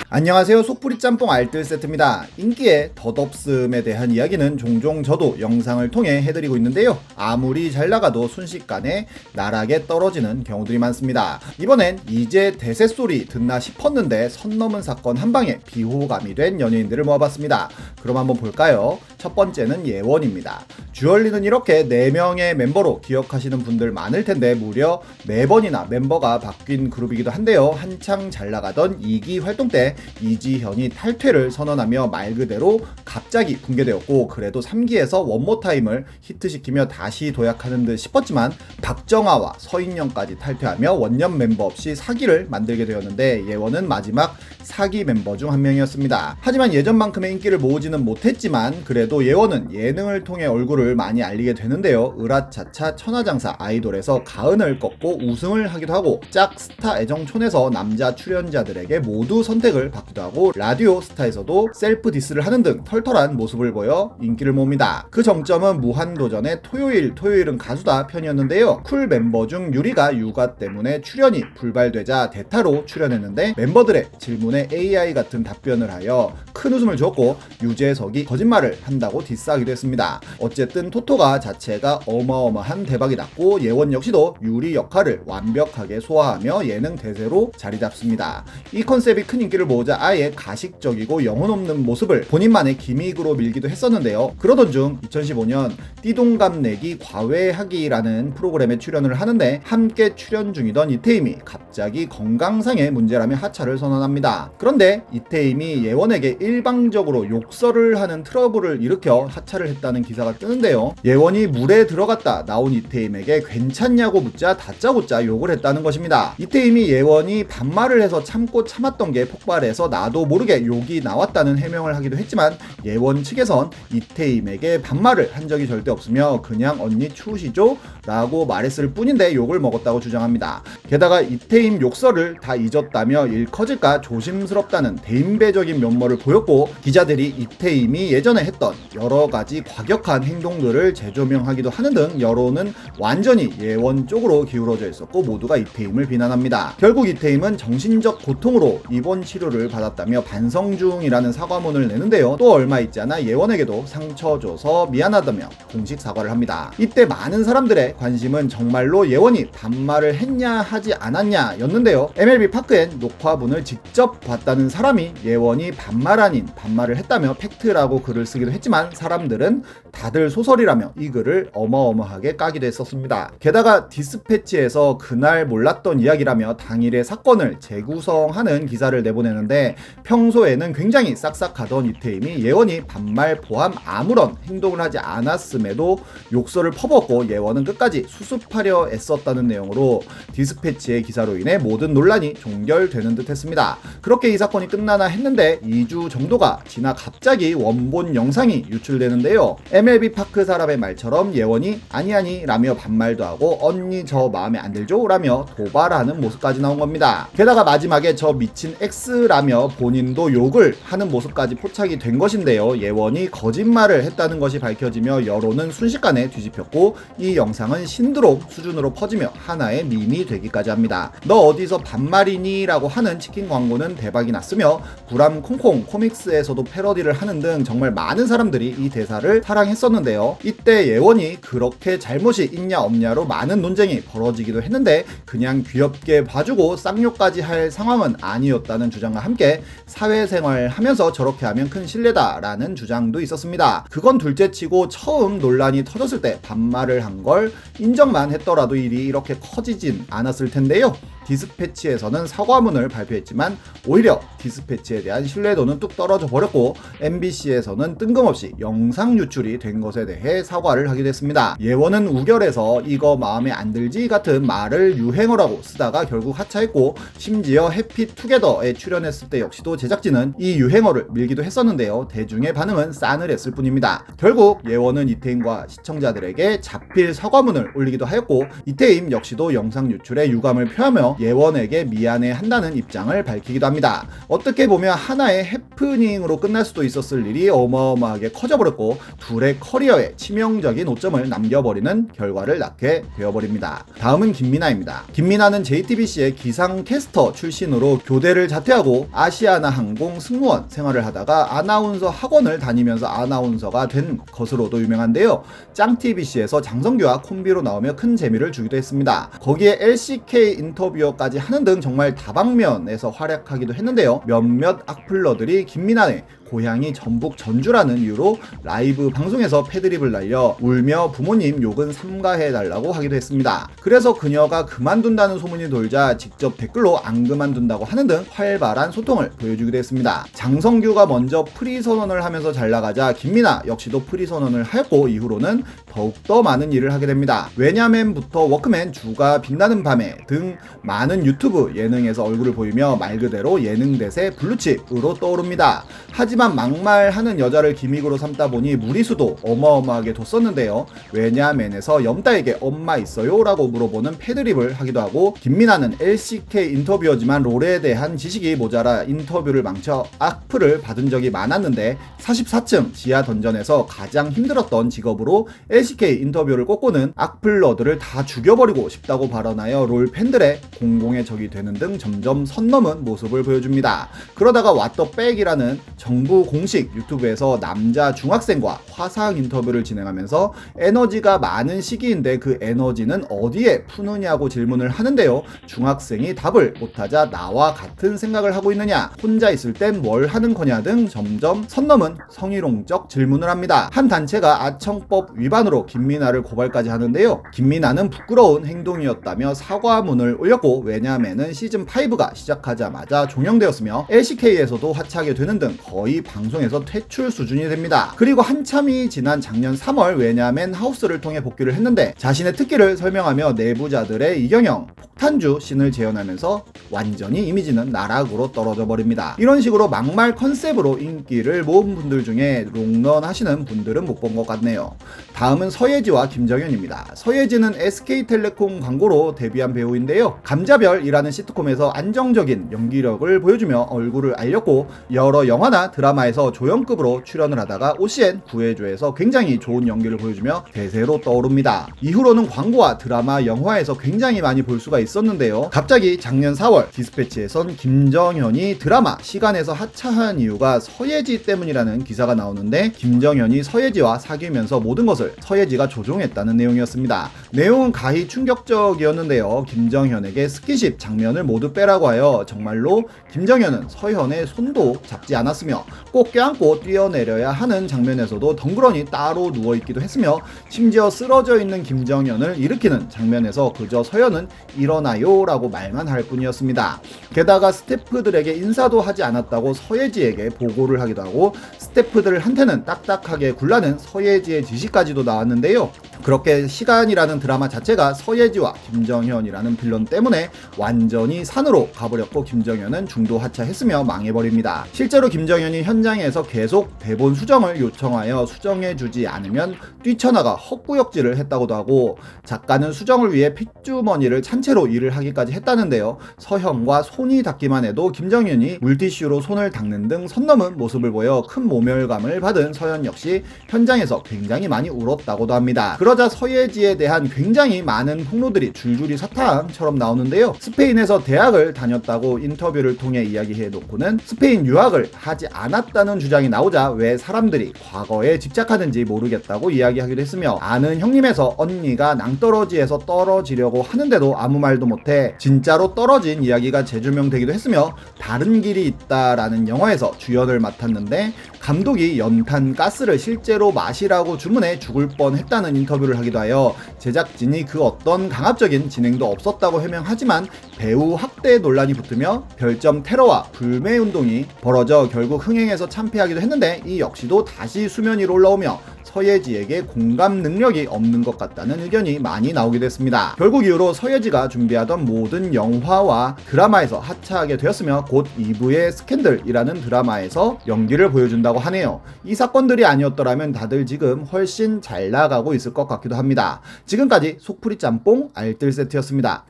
안녕하세요. 속풀이 짬뽕 알뜰 세트입니다. 인기의 덧없음에 대한 이야기는 종종 저도 영상을 통해 해드리고 있는데요. 아무리 잘 나가도 순식간에 나락에 떨어지는 경우들이 많습니다. 이번엔 이제 대세 소리 듣나 싶었는데 선 넘은 사건 한 방에 비호감이 된 연예인들을 모아봤습니다. 그럼 한번 볼까요? 첫 번째는 예원입니다. 주얼리는 이렇게 4명의 멤버로 기억하시는 분들 많을 텐데 무려 4번이나 멤버가 바뀐 그룹이기도 한데요. 한창 잘 나가던 2기 활동 때 이지현이 탈퇴를 선언하며 말 그대로 갑자기 붕괴되었고, 그래도 3기에서 원모타임을 히트시키며 다시 도약하는 듯 싶었지만 박정아와 서인영까지 탈퇴하며 원년 멤버 없이 4기를 만들게 되었는데, 예원은 마지막 4기 멤버 중 한 명이었습니다. 하지만 예전만큼의 인기를 모으지는 못했지만 그래도 예원은 예능을 통해 얼굴을 많이 알리게 되는데요. 으라차차 천하장사 아이돌에서 가은을 꺾고 우승을 하기도 하고, 짝 스타 애정촌에서 남자 출연자들에게 모두 선택을 받기도 하고, 라디오 스타에서도 셀프 디스를 하는 등 털털한 모습을 보여 인기를 모읍니다. 그 정점은 무한도전의 토요일은 가수다 편이었는데요. 쿨 멤버 중 유리가 육아 때문에 출연이 불발되자 대타로 출연했는데 멤버들의 질문에 AI 같은 답변을 하여 큰 웃음을 주었고, 유재석이 거짓말을 한다고 디스하기도 했습니다. 어쨌든 토토가 자체가 어마어마한 대박이 났고, 예원 역시도 유리 역할을 완벽하게 소화하며 예능 대세로 자리 잡습니다. 이 컨셉이 큰 인기를 모으자 아예 가식적이고 영혼 없는 모습을 본인만의 기믹으로 밀기도 했었는데요. 그러던 중 2015년 띠동갑 내기 과외하기라는 프로그램에 출연을 하는데, 함께 출연 중이던 이태임이 갑자기 건강상의 문제라며 하차를 선언합니다. 그런데 이태임이 예원에게 일방적으로 욕설을 하는 트러블을 일으켜 하차를 했다는 기사가 뜨는데요. 예원이 물에 들어갔다 나온 이태임에게 괜찮냐고 묻자 다짜고짜 욕을 했다는 것입니다. 이태임이 예원이 반말을 해서 참고 참았던 게 폭발해서 나도 모르게 욕이 나왔다는 해명을 하기도 했지만, 예원 측에선 이태임에게 반말을 한 적이 절대 없으며 그냥 언니 추우시죠? 라고 말했을 뿐인데 욕을 먹었다고 주장합니다. 게다가 이태임 욕설을 다 잊었다며 일 커질까 조심스럽다는 대인배적인 면모를 보였고, 기자들이 이태임이 예전에 했던 여러 가지 과격한 행동들을 재조명하기도 하는 등 여론은 완전히 예원 쪽으로 기울어져 있었고, 모두가 이태임을 비난합니다. 결국 이태임은 정신적 고통으로 입원 치료를 받았다며 반성 중이라는 사과문을 내는데요. 또 얼마 있지 않아 예원에게도 상처 줘서 미안하다며 공식 사과를 합니다. 이때 많은 사람들의 관심은 정말로 예원이 반말을 했냐 하지 않았냐 였는데요. MLB 파크엔 녹화분을 직접 봤다는 사람이 예원이 반말 아닌 반말을 했다며 팩트라고 글을 쓰기도 했지만, 사람들은 다들 소설이라며 이 글을 어마어마하게 까기도 했었습니다. 게다가 디스패치에서 그날 몰랐던 이야기라며 당일의 사건을 재구성하는 기사를 내보내는데, 평소에는 굉장히 싹싹하던 이태임이 예원이 반말 포함 아무런 행동을 하지 않았음에도 욕설을 퍼붓고 예원은 끝까지 수습하려 애썼다는 내용으로 디스패치의 기사로 인해 모든 논란이 종결되는 듯 했습니다. 그렇게 이 사건이 끝나나 했는데 2주 정도가 지나 갑자기 원본 영상이 유출되는데요. MLB 파크 사람의 말처럼 예원이 아니 라며 반말도 하고 언니 저 마음에 안 들죠? 라며 도발하는 모습까지 나온 겁니다. 게다가 마지막에 저 미친 X라며 본인도 욕을 하는 모습까지 포착이 된 것인데요. 예원이 거짓말을 했다는 것이 밝혀지며 여론은 순식간에 뒤집혔고, 이 영상은 신드롬 수준으로 퍼지며 하나의 밈이 되기까지 합니다. 너 어디서 반말이니? 라고 하는 치킨 광고는 대박이 났으며, 구람 콩콩 코믹스에서도 패러디를 하는 등 정말 많은 사람들이 이 대사를 사랑했었는데요. 이때 예원이 그렇게 잘못이 있냐 없냐로 많은 논쟁이 벌어지기도 했는데, 그냥 귀엽게 봐주고 쌍욕까지 할 상황은 아니었다는 주장과 함께 사회생활 하면서 저렇게 하면 큰 신뢰다라는 주장도 있었습니다. 그건 둘째치고 처음 논란이 터졌을 때 반말을 한 걸 인정만 했더라도 일이 이렇게 커지진 않았을 텐데요. 디스패치에서는 사과문을 발표했지만 오히려 디스패치에 대한 신뢰도는 뚝 떨어져 버렸고, MBC에서는 뜬금없이 영상 유출이 된 것에 대해 사과를 하기도 했습니다. 예원은 우결에서 이거 마음에 안 들지 같은 말을 유행어라고 쓰다가 결국 하차했고, 심지어 해피투게더에 출연했을 때 역시도 제작진은 이 유행어를 밀기도 했었는데요. 대중의 반응은 싸늘했을 뿐입니다. 결국 예원은 이태임과 시청자들에게 자필 사과문을 올리기도 하였고, 이태임 역시도 영상 유출에 유감을 표하며 하며 예원에게 미안해한다는 입장을 밝히기도 합니다. 어떻게 보면 하나의 해프닝으로 끝날 수도 있었을 일이 어마어마하게 커져버렸고 둘의 커리어에 치명적인 오점을 남겨버리는 결과를 낳게 되어버립니다. 다음은 김민아입니다. 김민아는 JTBC의 기상캐스터 출신으로 교대를 자퇴하고 아시아나항공 승무원 생활을 하다가 아나운서 학원을 다니면서 아나운서가 된 것으로도 유명한데요. 짱TBC에서 장성규와 콤비로 나오며 큰 재미를 주기도 했습니다. 거기에 LCK 인터뷰어까지 하는 등 정말 다방면에서 활약하기도 했는데요. 몇몇 악플러들이 김민아의 고향이 전북 전주라는 이유로 라이브 방송에서 패드립을 날려 울며 부모님 욕은 삼가해달라고 하기도 했습니다. 그래서 그녀가 그만둔다는 소문이 돌자 직접 댓글로 안 그만둔다고 하는 등 활발한 소통을 보여주기도 했습니다. 장성규가 먼저 프리 선언을 하면서 잘 나가자 김민아 역시도 프리 선언을 하였고 이후로는 더욱더 많은 일을 하게 됩니다. 왜냐맨부터 워크맨, 주가 빛나는 밤에 등 많은 유튜브 예능에서 얼굴을 보이며 말 그대로 예능 대세 블루칩으로 떠오릅니다. 하지만 막말하는 여자를 기믹으로 삼다 보니 무리수도 어마어마하게 뒀었는데요. 왜냐맨에서 염따에게 엄마 있어요? 라고 물어보는 패드립을 하기도 하고 김민아는 LCK 인터뷰어지만 롤에 대한 지식이 모자라 인터뷰를 망쳐 악플을 받은 적이 많았는데 44층 지하 던전에서 가장 힘들었던 직업으로 LCK 인터뷰를 꼽고는 악플러들을 다 죽여버리고 싶다고 발언하여 롤 팬들의 공공의 적이 되는 등 점점 선 넘은 모습을 보여줍니다. 그러다가 왓더백이라는 정부 공식 유튜브에서 남자 중학생과 화상 인터뷰를 진행하면서 에너지가 많은 시기인데 그 에너지는 어디에 푸느냐고 질문을 하는데요. 중학생이 답을 못하자 나와 같은 생각을 하고 있느냐, 혼자 있을 땐 뭘 하는 거냐 등 점점 선 넘은 성희롱적 질문을 합니다. 한 단체가 아청법 위반으로 김민아를 고발까지 하는데요. 김민아는 부끄러운 행동이었다며 사과문을 올렸고 왜냐면은 시즌5가 시작하자마자 종영되었으며 LCK에서도 하차하게 되는 등 거의 방송에서 퇴출 수준이 됩니다. 그리고 한참이 지난 작년 3월 왜냐맨 하우스를 통해 복귀를 했는데 자신의 특기를 설명하며 내부자들의 이경영, 폭탄주 씬을 재현하면서 완전히 이미지는 나락으로 떨어져 버립니다. 이런 식으로 막말 컨셉으로 인기를 모은 분들 중에 롱런 하시는 분들은 못 본 것 같네요. 다음은 서예지와 김정현입니다. 서예지는 SK텔레콤 광고로 데뷔한 배우인데요. 감자별이라는 시트콤에서 안정적인 연기력을 보여주며 얼굴을 알렸고 여러 영화나 드라마에서 조연급으로 출연을 하다가 OCN 구해줘에서 굉장히 좋은 연기를 보여주며 대세로 떠오릅니다. 이후로는 광고와 드라마, 영화에서 굉장히 많이 볼 수가 있었는데요. 갑자기 작년 4월 디스패치에선 김정현이 드라마 시간에서 하차한 이유가 서예지 때문이라는 기사가 나오는데 김정현이 서예지와 사귀면서 모든 것을 서예지가 조종했다는 내용이었습니다. 내용은 가히 충격적이었는데요. 김정현에게 스킨십 장면을 모두 빼라고 하여 정말로 김정현은 서현의 손도 잡지 않았으며 꼭 껴안고 뛰어내려야 하는 장면에서도 덩그러니 따로 누워있기도 했으며 심지어 쓰러져 있는 김정현을 일으키는 장면에서 그저 서현은 일어나요 라고 말만 할 뿐이었습니다. 게다가 스태프들에게 인사도 하지 않았다고 서예지에게 보고를 하기도 하고 스태프들한테는 딱딱하게 굴라는 서예지의 지시까지도 나왔는데요. 그렇게 시간이라는 드라마 자체가 서예지와 김정현이라는 빌런 때문에 완전히 산으로 가버렸고 김정현은 중도 하차했으며 망해버립니다. 실제로 김정현이 현장에서 계속 대본 수정을 요청하여 수정해주지 않으면 뛰쳐나가 헛구역질을 했다고도 하고 작가는 수정을 위해 핏주머니를 찬 채로 일을 하기까지 했다는데요. 서현과 손이 닿기만 해도 김정현이 물티슈로 손을 닦는 등 선 넘은 모습을 보여 큰 모멸감을 받은 서현 역시 현장에서 굉장히 많이 울었다고도 합니다. 그러자 서예지에 대한 굉장히 많은 폭로들이 줄줄이 사탕처럼 나오는데요. 스페인에서 대학을 다녔다고 인터뷰를 통해 이야기해 놓고는 스페인 유학을 하지 않았다는 주장이 나오자 왜 사람들이 과거에 집착하는지 모르겠다고 이야기하기도 했으며 아는 형님에서 언니가 낭떠러지에서 떨어지려고 하는데도 아무 말도 못해 진짜로 떨어진 이야기가 재조명되기도 했으며 다른 길이 있다라는 영화에서 주연을 맡았는데 감독이 연탄 가스를 실제로 마시라고 주문해 죽을 뻔했다는 인터뷰를 하기도 하여 제작진이 그 어떤 강압적인 진행도 없었다고 해명하지만 배우 학대 논란이 붙으며 별점 테러와 불매 운동이 벌어져 결국 흥행에서 참패하기도 했는데 이 역시도 다시 수면 위로 올라오며 서예지에게 공감 능력이 없는 것 같다는 의견이 많이 나오기도 했습니다. 결국 이후로 서예지가 준비하던 모든 영화와 드라마에서 하차하게 되었으며 곧 2부의 스캔들이라는 드라마에서 연기를 보여준다고 하네요. 이 사건들이 아니었더라면 다들 지금 훨씬 잘 나가고 있을 것 같기도 합니다. 지금까지 속풀이 짬뽕 알뜰 세트였습니다.